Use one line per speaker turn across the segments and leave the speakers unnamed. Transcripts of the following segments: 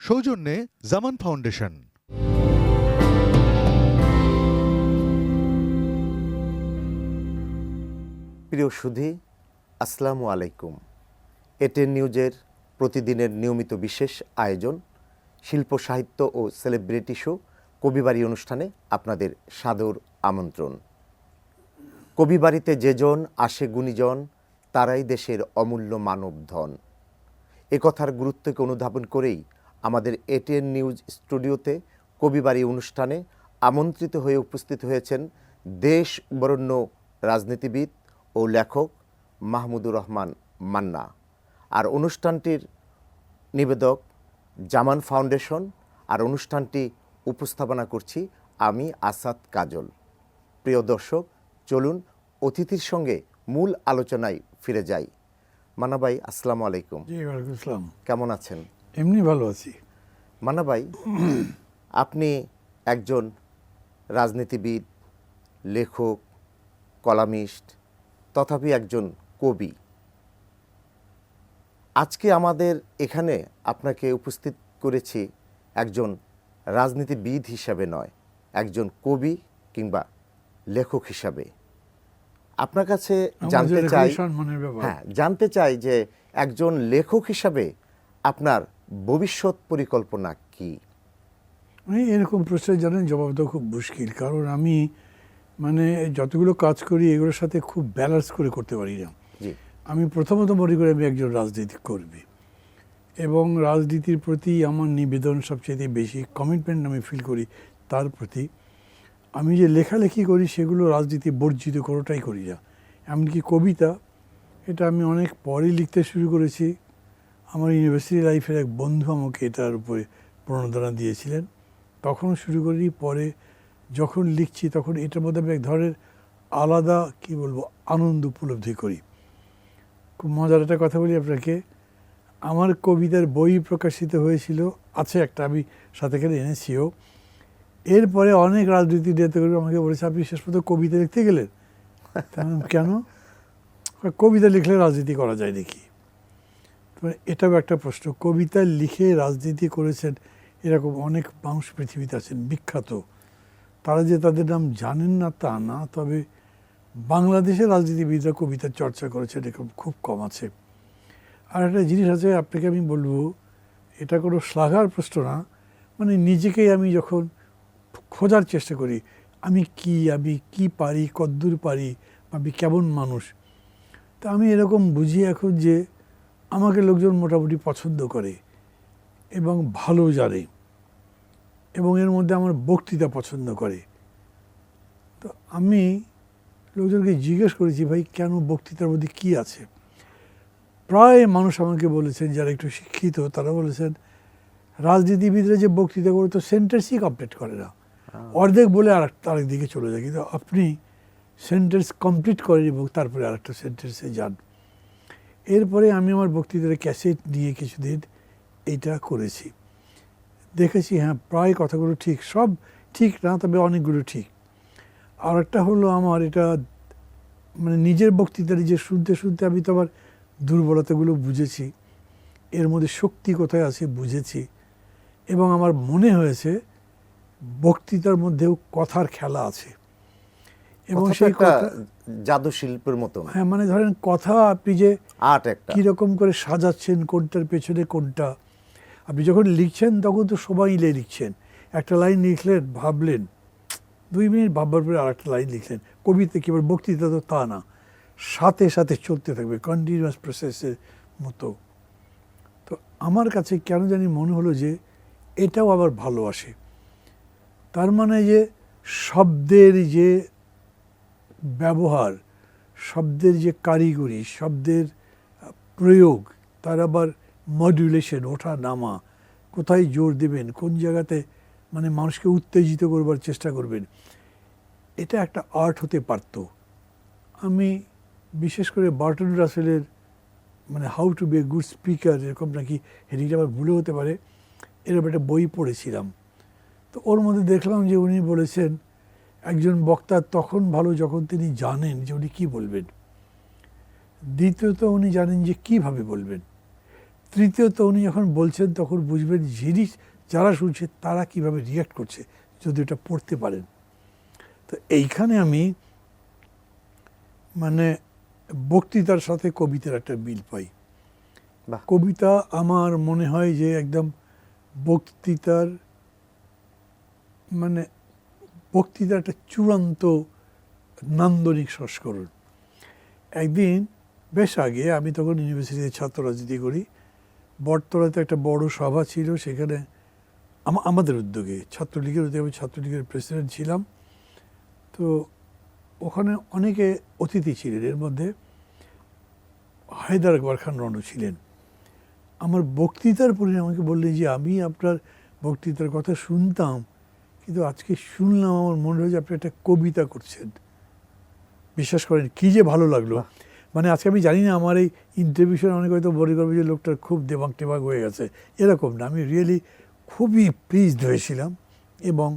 সৌজন্যে জামান ফাউন্ডেশন।
প্রিয় সুধী, আসসালামু আলাইকুম। এটেন নিউজের প্রতিদিনের নিয়মিত বিশেষ আয়োজন শিল্প সাহিত্য ও সেলিব্রিটি শো কবিবাড়ি অনুষ্ঠানে আপনাদের সাদর আমন্ত্রণ। কবিবাড়িতে যেজন আসে গুণীজন, তারাই দেশের অমূল্য মানবধন। এ কথার গুরুত্বকে অনুধাবন করেই আমাদের এটেন নিউজ স্টুডিওতে কবিবাড়ি অনুষ্ঠানে আমন্ত্রিত হয়ে উপস্থিত হয়েছেন দেশ বরেণ্য রাজনীতিবিদ ও লেখক মাহমুদুর রহমান মান্না। আর অনুষ্ঠানটির নিবেদক জামান ফাউন্ডেশন, আর অনুষ্ঠানটি উপস্থাপনা করছি আমি আসাদ কাজল। প্রিয় দর্শক, চলুন অতিথির সঙ্গে মূল আলোচনায় ফিরে যাই। মান্না ভাই, আসসালামু আলাইকুম।
জি, ওয়ালাইকুম আসসালাম।
কেমন আছেন?
এমনি ভালো আছি।
মান্না ভাই, আপনি একজন রাজনীতিবিদ, লেখক, কলামিস্ট, তথাপি একজন কবি। আজকে আমাদের এখানে আপনাকে উপস্থিত করেছি একজন রাজনীতিবিদ হিসাবে নয়, একজন কবি কিংবা লেখক হিসাবে। আপনার কাছে জানতে চাই, জানতে চাই যে একজন লেখক হিসাবে আপনার ভবিষ্যৎ পরিকল্পনা কি?
এরকম প্রশ্ন জানেন, জবাব দেওয়া খুব মুশকিল, কারণ আমি যতগুলো কাজ করি এগুলোর সাথে খুব ব্যালেন্স করে করতে পারি না। আমি প্রথমত মনে করি আমি একজন রাজনীতি কর্মী, এবং রাজনীতির প্রতি আমার নিবেদন সবচেয়ে বেশি, কমিটমেন্ট আমি ফিল করি তার প্রতি। আমি যে লেখালেখি করি সেগুলো রাজনীতি বর্জিত কোনোটাই করি না। এমনকি কবিতা, এটা আমি অনেক পরে লিখতে শুরু করেছি। আমার ইউনিভার্সিটি লাইফের এক বন্ধু আমাকে এটার উপরে প্রণোদনা দিয়েছিলেন, তখনও শুরু করি। পরে যখন লিখছি তখন এটার মধ্যে আমি এক ধরনের আলাদা আনন্দ উপলব্ধি করি। খুব মজার একটা কথা বলি আপনাকে, আমার কবিতার বই প্রকাশিত হয়েছিল, আছে একটা, আমি সাথে করে এনেছিও। এরপরে অনেক রাজনীতি নেতাকর্মী আমাকে বলেছে, আপনি শেষ পর্যন্ত কবিতা লিখতে গেলেন? কেন? কবিতা লিখলে রাজনীতি করা যায় নাকি? এটাও একটা প্রশ্ন। কবিতা লিখে রাজনীতি করেছেন এরকম অনেক মানুষ পৃথিবীতে আছেন বিখ্যাত। তারা যে তাদের নাম জানেন না তা না, তবে বাংলাদেশের রাজনীতিবিদরা কবিতার চর্চা করেছেন এরকম খুব কম আছে। আর একটা জিনিস আছে, আপনাকে আমি বলবো, এটা কোনো শ্লাঘার প্রশ্ন না, নিজেকেই আমি যখন খোঁজার চেষ্টা করি আমি কি পারি, কদ্দূর পারি, আমি কেমন মানুষ, তা আমি এরকম বুঝি এখন যে আমাকে লোকজন মোটামুটি পছন্দ করে এবং ভালো জানে, এবং এর মধ্যে আমার বক্তৃতা পছন্দ করে। তো আমি লোকজনকে জিজ্ঞেস করেছি, ভাই কেন, বক্তৃতার মধ্যে কী আছে? প্রায় মানুষ আমাকে বলেছেন, যারা একটু শিক্ষিত তারা বলেছেন, রাজনীতিবিদরা যে বক্তৃতা করে তো সেন্টেন্সই কমপ্লিট করে না, অর্ধেক বলে আরেক দিকে চলে যায়। কিন্তু আপনি সেন্টেন্স কমপ্লিট করেন এবং তারপরে আরেকটা সেন্টেন্সে যান। এরপরে আমি আমার বক্তৃতার ক্যাসেট নিয়ে কিছুদিন এটা করেছি, দেখেছি হ্যাঁ প্রায় কথাগুলো ঠিক, সব ঠিক না তবে অনেকগুলো ঠিক। আর একটা হলো, আমার এটা নিজের বক্তৃতা নিজে শুনতে শুনতে আমি তো আমার দুর্বলতাগুলো বুঝেছি, এর মধ্যে শক্তি কোথায় আছে বুঝেছি, এবং আমার মনে হয়েছে বক্তৃতার মধ্যেও কথার খেলা আছে। এবং সেই কথা
জাদু শিল্পের মতো।
হ্যাঁ, ধরেন কথা আপনি যে কীরকম করে সাজাচ্ছেন, কোনটার পেছনে কোনটা। আপনি যখন লিখছেন তখন তো সবাই লিখছেন, একটা লাইন লিখলেন, ভাবলেন, 2 মিনিট ভাববার পরে আরেকটা লাইন লিখলেন। কবিতা কি, বক্তৃতা তো তা না, সাথে সাথে চলতে থাকবে, কন্টিনিউয়াস প্রসেসের মতো। তো আমার কাছে কেন জানি মনে হলো যে এটাও আবার ভালোবাসে। তার যে শব্দের যে ব্যবহার, শব্দের যে কারিগরি, শব্দের প্রয়োগ, তার আবার মডুলেশন, ওঠা নামা, কোথায় জোর দেবেন, কোন জায়গাতে মানুষকে উত্তেজিত করবার চেষ্টা করবেন, এটা একটা আর্ট হতে পারত। আমি বিশেষ করে বার্টন রাসেলের how to be a good speaker, এরকম নাকি হেডিংটা আমার ভুলে হতে পারে, এরকম একটা বই পড়েছিলাম। তো ওর মধ্যে দেখলাম যে উনি বলেছেন, একজন বক্তা তখন ভালো যখন তিনি জানেন যে উনি কী বলবেন, দ্বিতীয়ত উনি জানেন যে কীভাবে বলবেন, তৃতীয়ত উনি যখন বলছেন তখন বুঝবেন যারা শুনছে তারা কিভাবে রিয়াক্ট করছে যদি এটা পড়তে পারেন। তো এইখানে আমি মানে বক্তৃতার সাথে কবিতার একটা মিল পাই।
বাহ।
কবিতা আমার মনে হয় যে একদম বক্তৃতার মানে বক্তৃতার একটা চূড়ান্ত নান্দনিক সংস্করণ। একদিন বেশ আগে আমি তখন ইউনিভার্সিটিতে ছাত্র রাজনীতি করি, বটতলাতে একটা বড় সভা ছিল, সেখানে আমাদের উদ্যোগে ছাত্রলীগের উদ্যোগে আমি ছাত্রলীগের প্রেসিডেন্ট ছিলাম। তো ওখানে অনেকে অতিথি ছিলেন, এর মধ্যে হায়দার আকবর খান রণু ছিলেন। আমার বক্তৃতার পরে আমাকে বললেন যে আমি আপনার বক্তৃতার কথা শুনতাম, কিন্তু আজকে শুনলাম আমার মনে হয় যে আপনি একটা কবিতা করছেন। বিশ্বাস করেন কি যে ভালো লাগলো। মানে আজকে আমি জানি না আমার এই ইন্টারভিউশন অনেক হয়তো মনে করবে যে লোকটার খুব দেবাক টেবাক হয়ে গেছে, এরকম না। আমি রিয়েলি খুবই প্লিজড হয়েছিলাম। এবং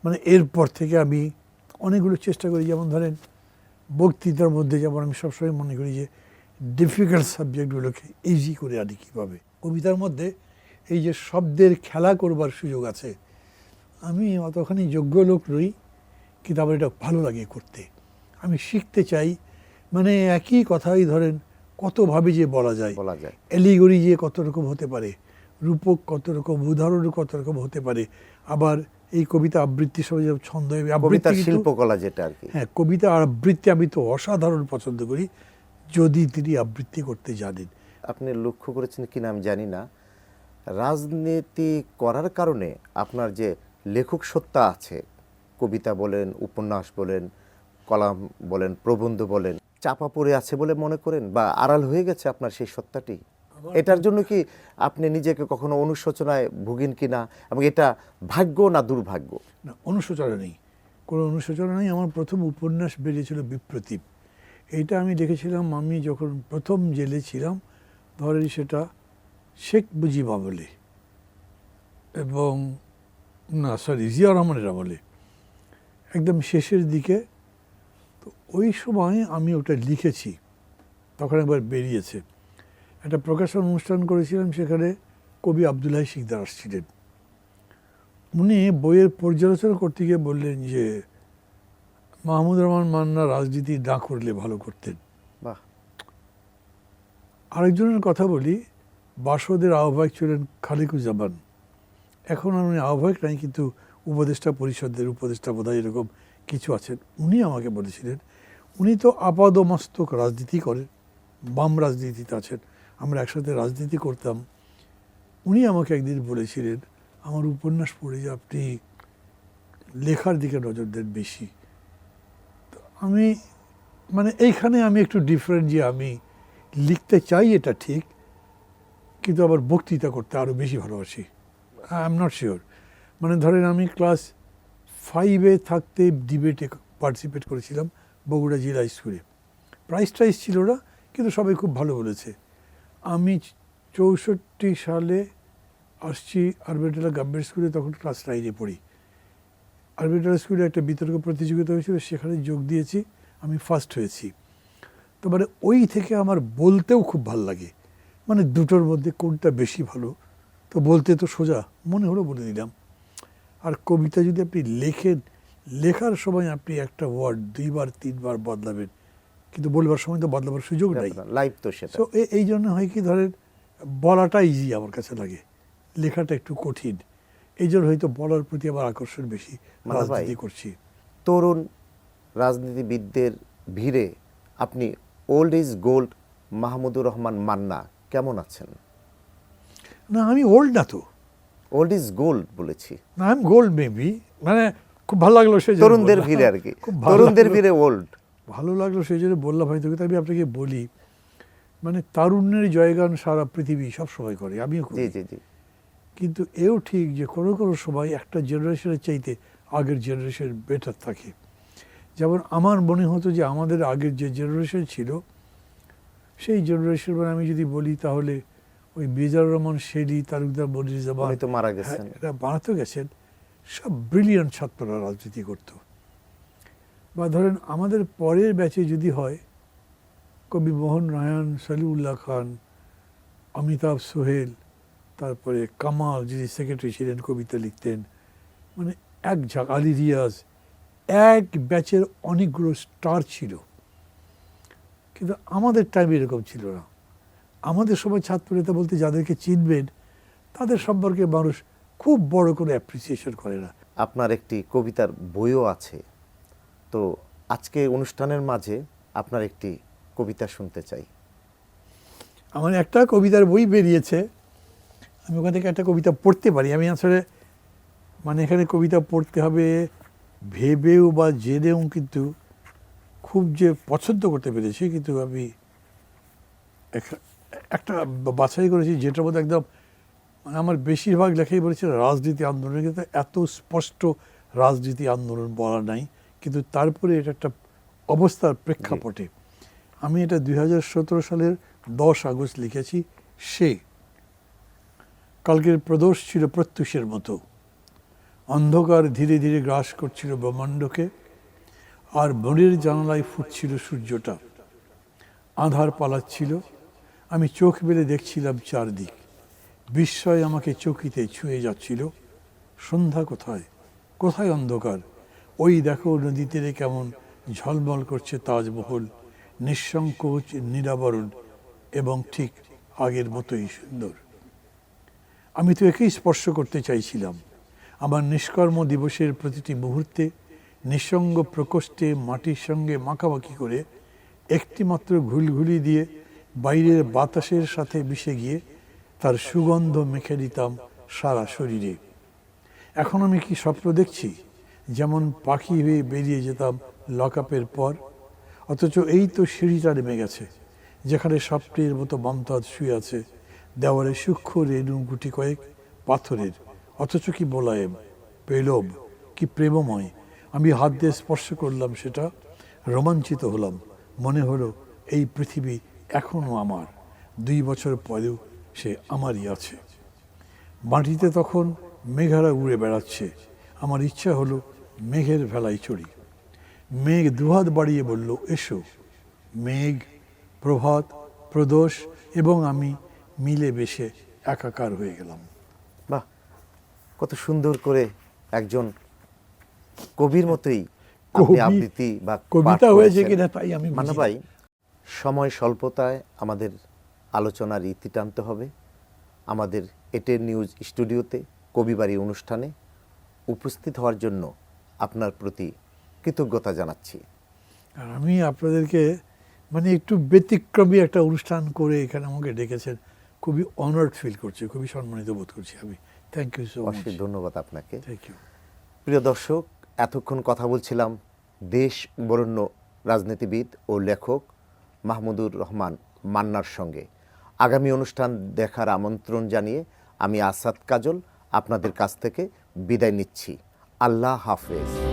মানে এরপর থেকে আমি অনেকগুলো চেষ্টা করি, যেমন ধরেন বক্তৃতার মধ্যে যেমন আমি সবসময় মনে করি যে ডিফিকাল্ট সাবজেক্টগুলোকে ইজি করে আনি কীভাবে। কবিতার মধ্যে এই যে শব্দের খেলা করবার সুযোগ আছে, আমি অতখানি যোগ্য লোক নই, কিন্তু আমার এটা ভালো লাগে করতে। আমি শিখতে চাই, মানে একই কথাই ধরেন কতভাবে যে বলা যায়, এলিগরি যে কত রকম হতে পারে, রূপক কত রকম, উদাহরণ কত রকম হতে পারে। আবার এই কবিতা আবৃত্তির সময় যেমন ছন্দ,
শিল্পকলা যেটা আর কি,
হ্যাঁ, কবিতা আর আবৃত্তি আমি তো অসাধারণ পছন্দ করি যদি তিনি আবৃত্তি করতে জানেন।
আপনি লক্ষ্য করেছেন কিনা আমি জানি না, রাজনীতি করার কারণে আপনার যে লেখক সত্তা আছে, কবিতা বলেন, উপন্যাস বলেন, কলাম বলেন, প্রবন্ধ বলেন, চাপা পড়ে আছে বলে মনে করেন, বা আড়াল হয়ে গেছে আপনার সেই সত্তাটি? এটার জন্য কি আপনি নিজেকে কখনো অনুশোচনায় ভুগেন কিনা, এবং এটা ভাগ্য না দুর্ভাগ্য?
না, অনুশোচনা নেই, কোনো অনুশোচনা নেই। আমার প্রথম উপন্যাস বেরিয়েছিল বিপ্রতীপ। এইটা আমি লিখেছিলাম আমি যখন প্রথম জেলে ছিলাম, ধরেন সেটা শেখ মুজিব আমলে, এবং না সরি জিয়া রহমানের আমলে, একদম শেষের দিকে। তো ওই সময় আমি ওটা লিখেছি, তখন একবার বেরিয়েছে। একটা প্রকাশন অনুষ্ঠান করেছিলাম, সেখানে কবি আব্দুল হাই শিকদার আসছিলেন। উনি বইয়ের পর্যালোচনা করতে গিয়ে বললেন যে মাহমুদুর রহমান মান্না রাজনীতি না করলে ভালো করতেন।
বাহ।
আরেকজনের কথা বলি, বাসদের আহ্বায়ক ছিলেন খালিকুজ্জামান। এখন আর উনি আহ্বায়ক নাই, কিন্তু উপদেষ্টা পরিষদের উপদেষ্টা বোধহয় এরকম কিছু আছেন। উনি আমাকে বলেছিলেন, উনি তো আপাদমস্তক রাজনীতি করেন, বাম রাজনীতিতে আছেন, আমরা একসাথে রাজনীতি করতাম। উনি আমাকে একদিন বলেছিলেন, আমার উপন্যাস পড়ে যে আপনি লেখার দিকে নজর দেন বেশি। তো আমি মানে এইখানে আমি একটু ডিফারেন্ট, যে আমি লিখতে চাই এটা ঠিক, কিন্তু আবার বক্তৃতা করতে আরও বেশি ভালোবাসি। I am not sure. মানে ধরেন আমি ক্লাস 5-এ থাকতে ডিবেটে পার্টিসিপেট করেছিলাম বগুড়া জেলা স্কুলে। প্রাইজ ছিল না, কিন্তু সবাই খুব ভালো বলেছে। আমি 64 সালে আসছি আরবিটালা গভর্নমেন্ট স্কুলে, তখন ক্লাস 9-এ পড়ি। আরবিটালা স্কুলে একটা বিতর্ক প্রতিযোগিতা হয়েছিল, সেখানে যোগ দিয়েছি, আমি ফার্স্ট হয়েছি। তো মানে ওই থেকে আমার বলতেও খুব ভালো লাগে। মানে দুটোর মধ্যে কোনটা বেশি ভালো, তো বলতে তো সোজা, মনে হলো বলে দিলাম। আর কবিতা যদি আপনি লেখেন, লেখার সময় আপনি একটা ওয়ার্ড 2বার 3বার বদলাবেন, কিন্তু বলবার সময় তো বদলাবার সুযোগ নাই,
লাইভ তো সেটা।
তো এই জন্য হয় কি, ধরেন বলাটা ইজি আমার কাছে লাগে, লেখাটা একটু কঠিন। এই জন্য হয়তো বলার প্রতি আমার আকর্ষণ বেশি, রাজনীতি করছি।
তরুণ রাজনীতিবিদদের ভিড়ে আপনি old is gold Mahmudur Rahman Manna কেমন আছেন?
না, আমি ওল্ড না তো,
ওল্ড ইজ গোল্ড বলেছি।
না, আই এম গোল্ড মেবি। মানে খুব ভালো লাগলো সেই
তরুণদের ভিড়ে আর কি, তরুণদের ভিড়ে ওল্ড।
ভালো লাগলো সেই জন্য বললাম। হয়তো আমি আপনাকে বলি, মানে তারুণ্যের জয়গান সারা পৃথিবী সব সময় করে, আমিও করি। কিন্তু এও ঠিক যে কোনো কোনো সময় একটা জেনারেশনের চাইতে আগের জেনারেশন বেটার থাকে। যেমন আমার মনে হতো যে আমাদের আগের যে জেনারেশন ছিল, সেই জেনারেশন মানে আমি যদি বলি তাহলে ওই মিজানুর রহমান শেলী, তালুকদার মনিরুজ্জামান
তো মারা গেছেন,
এরা বানাতে গেছেন, সব ব্রিলিয়ান্ট ছাত্ররা রাজনীতি করত। বা ধরেন আমাদের পরের ব্যাচে যদি হয়, কবি মোহন নারায়ণ, সলিউল্লাহ খান, অমিতাভ সোহেল, তারপরে কামাল যিনি সেক্রেটারি ছিলেন, কবিতা লিখতেন, মানে এক ঝাঁক, আলী রিয়াজ, এক ব্যাচের অনেকগুলো স্টার ছিল। কিন্তু আমাদের টাইমে এরকম ছিল না। আমাদের সময় ছাত্র নেতা বলতে যাদেরকে চিনবেন তাদের সম্পর্কে মানুষ খুব বড় করে অ্যাপ্রিসিয়েশন করে না।
আপনার একটি কবিতার বইও আছে, তো আজকে অনুষ্ঠানের মাঝে আপনার একটি কবিতা শুনতে চাই।
আমার একটা কবিতার বই বেরিয়েছে, আমি ওখান থেকে একটা কবিতা পড়তে পারি। আমি আসলে মানে এখানে কবিতা পড়তে হবে ভেবেও বা জেনেও কিন্তু খুব যে পছন্দ করতে পেরেছি, কিন্তু আমি একটা বাছাই করেছি যেটার মধ্যে একদম মানে আমার বেশিরভাগ লেখাই বলেছে রাজনীতি আন্দোলন, কিন্তু এত স্পষ্ট রাজনীতি আন্দোলন বলা নাই, কিন্তু তারপরে এটা একটা অবস্থার প্রেক্ষাপটে আমি এটা 2017 সালের 10 আগস্ট লিখেছি। সে কালকের প্রদোষ ছিল প্রত্যুষের মতো, অন্ধকার ধীরে ধীরে গ্রাস করছিল ব্রহ্মাণ্ডকে, আর বনের জানালায় ফুটছিল সূর্যটা, আঁধার পালাচ্ছিল, আমি চোখ মেলে দেখছিলাম চারদিক, বিস্ময় আমাকে চকিতে ছুঁয়ে যাচ্ছিল। সন্ধ্যা কোথায়, কোথায় অন্ধকার, ওই দেখো নদী তীরে কেমন ঝলমল করছে তাজমহল, নিঃসংকোচ নিরাবরণ এবং ঠিক আগের মতোই সুন্দর। আমি তো একেই স্পর্শ করতে চাইছিলাম। আমার নিষ্কর্ম দিবসের প্রতিটি মুহূর্তে নিঃসঙ্গ প্রকোষ্ঠে মাটির সঙ্গে মাখামাখি করে একটিমাত্র ঘুলঘুলি দিয়ে বাইরের বাতাসের সাথে মিশে গিয়ে তার সুগন্ধ মেখে দিতাম সারা শরীরে। এখন আমি কি স্বপ্ন দেখছি, যেমন পাখি হয়ে বেরিয়ে যেতাম লকআপের পর, অথচ এই তো সিঁড়িটা নেমে গেছে, যেখানে স্বপ্নের মতো মমতাজ শুয়ে আছে, দেওয়ালে সূক্ষ্ম রেণু গুটি কয়েক পাথরের, অথচ কি মোলায়েম, পেলব, কি প্রেমময়। আমি হাত দিয়ে স্পর্শ করলাম সেটা, রোমাঞ্চিত হলাম, মনে হলো এই পৃথিবী এখনও আমার, 2 বছর পরেও সে আমারই আছে। মাটিতে তখন মেঘারা উড়ে বেড়াচ্ছে, আমার ইচ্ছা হলো মেঘের ভেলায় চড়ি। মেঘ দুহাত বাড়িয়ে বলল এসো। মেঘ, প্রভাত, প্রদোষ এবং আমি মিলে বেশে একাকার হয়ে গেলাম।
বাহ, কত সুন্দর করে একজন কবির মতোই আপনি আবৃত্তি বা
কবিতা হয়েছে কিনা তাই আমি
মান্না ভাই, সময় স্বল্পতায় আমাদের আলোচনার ইতি টানতে হবে। আমাদের এটের নিউজ স্টুডিওতে কবিবাড়ি অনুষ্ঠানে উপস্থিত হওয়ার জন্য আপনার প্রতি কৃতজ্ঞতা জানাচ্ছি।
আর আমি আপনাদেরকে মানে একটু ব্যতিক্রমী একটা অনুষ্ঠান করে এখানে আমাকে ডেকেছেন, খুবই অনার্ড ফিল করছি, খুবই সম্মানিত বোধ করছি আমি। Thank you so much.
অশেষ ধন্যবাদ আপনাকে।
Thank you.
প্রিয় দর্শক, এতক্ষণ কথা বলছিলাম দেশ বরেণ্য রাজনীতিবিদ ও লেখক মাহমুদুর রহমান মান্নার সঙ্গে। আগামী অনুষ্ঠান দেখার আমন্ত্রণ জানিয়ে আমি আসাদ কাজল আপনাদের কাছ থেকে বিদায় নিচ্ছি। আল্লাহ হাফেজ।